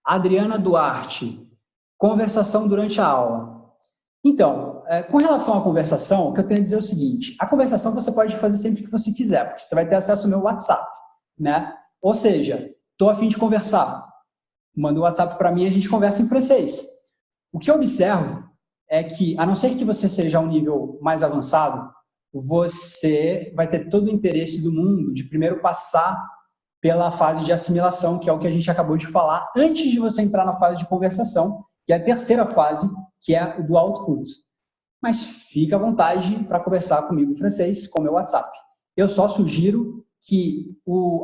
Adriana Duarte, conversação durante a aula. Então, com relação à conversação, o que eu tenho a dizer é o seguinte, a conversação você pode fazer sempre que você quiser, porque você vai ter acesso ao meu WhatsApp, né? Ou seja, estou a fim de conversar, manda um WhatsApp para mim e a gente conversa em francês. O que eu observo é que, a não ser que você seja a um nível mais avançado, você vai ter todo o interesse do mundo de primeiro passar pela fase de assimilação, que é o que a gente acabou de falar, antes de você entrar na fase de conversação, que é a terceira fase, que é o do output. Mas fica à vontade para conversar comigo em francês, com o meu WhatsApp. Eu só sugiro que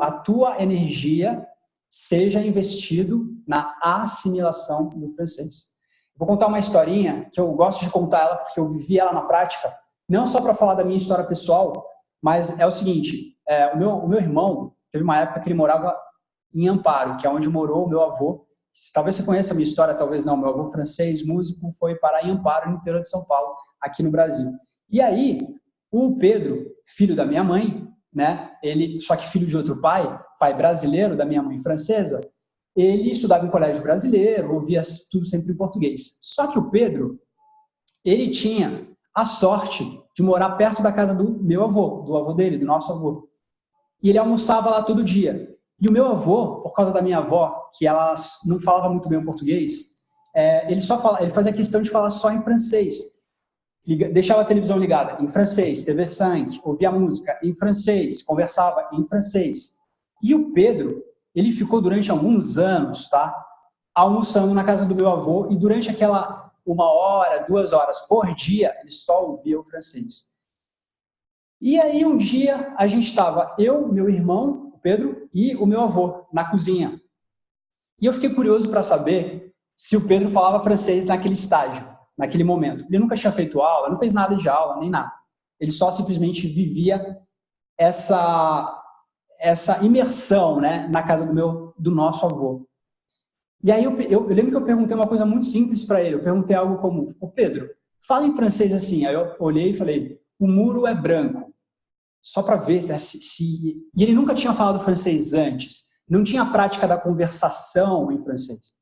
a tua energia seja investido na assimilação do francês. Vou contar uma historinha que eu gosto de contar ela porque eu vivi ela na prática, não só para falar da minha história pessoal, mas é o seguinte, o meu irmão teve uma época que ele morava em Amparo, que é onde morou o meu avô. Talvez você conheça a minha história, talvez não. Meu avô francês, músico, foi parar em Amparo, no interior de São Paulo, aqui no Brasil. E aí, o Pedro, filho da minha mãe, né, só que filho de outro pai brasileiro da minha mãe francesa, ele estudava em colégio brasileiro, ouvia tudo sempre em português. Só que o Pedro, ele tinha a sorte de morar perto da casa do meu avô, do avô dele, do nosso avô. E ele almoçava lá todo dia. E o meu avô, por causa da minha avó, que ela não falava muito bem o português, ele fazia questão de falar só em francês. Deixava a televisão ligada em francês, TV5, ouvia música em francês, conversava em francês. E o Pedro, ele ficou durante alguns anos, tá, almoçando na casa do meu avô, e durante aquela 1 hora, 2 horas por dia, ele só ouvia o francês. E aí um dia a gente estava, eu, meu irmão, o Pedro, e o meu avô na cozinha. E eu fiquei curioso para saber se o Pedro falava francês naquele estágio, naquele momento. Ele nunca tinha feito aula, não fez nada de aula, nem nada. Ele só simplesmente vivia essa imersão, né, na casa do nosso avô. E aí eu lembro que eu perguntei uma coisa muito simples para ele. Eu perguntei algo como, ô Pedro, fala em francês assim. Aí eu olhei e falei, o muro é branco. Só para ver se... E ele nunca tinha falado francês antes. Não tinha a prática da conversação em francês.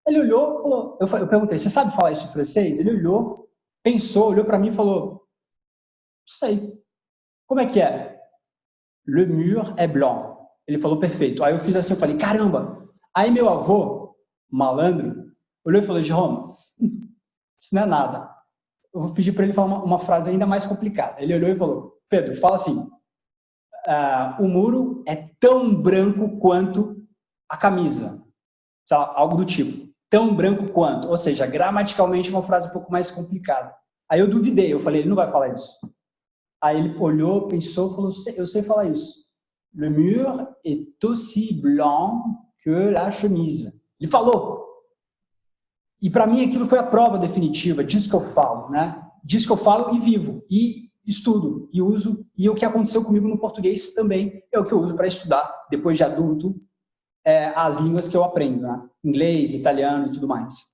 Ele olhou, falou, eu perguntei, você sabe falar isso em francês? Ele olhou, pensou, olhou para mim e falou, não sei. Como é que é? Le mur est blanc. Ele falou, perfeito. Aí eu fiz assim, eu falei, caramba. Aí meu avô, malandro, olhou e falou, Jerome, isso não é nada. Eu vou pedir para ele falar uma frase ainda mais complicada. Ele olhou e falou, Pedro, fala assim, o muro é tão branco quanto a camisa. Sei lá, algo do tipo. Tão branco quanto. Ou seja, gramaticalmente uma frase um pouco mais complicada. Aí eu duvidei, eu falei, ele não vai falar isso. Aí ele olhou, pensou, falou, eu sei falar isso. Le mur est aussi blanc que la chemise. Ele falou. E para mim aquilo foi a prova definitiva disso que eu falo, né? Disso que eu falo e vivo. E estudo, e uso. E o que aconteceu comigo no português também é o que eu uso para estudar, depois de adulto, as línguas que eu aprendo, né? Inglês, italiano e tudo mais.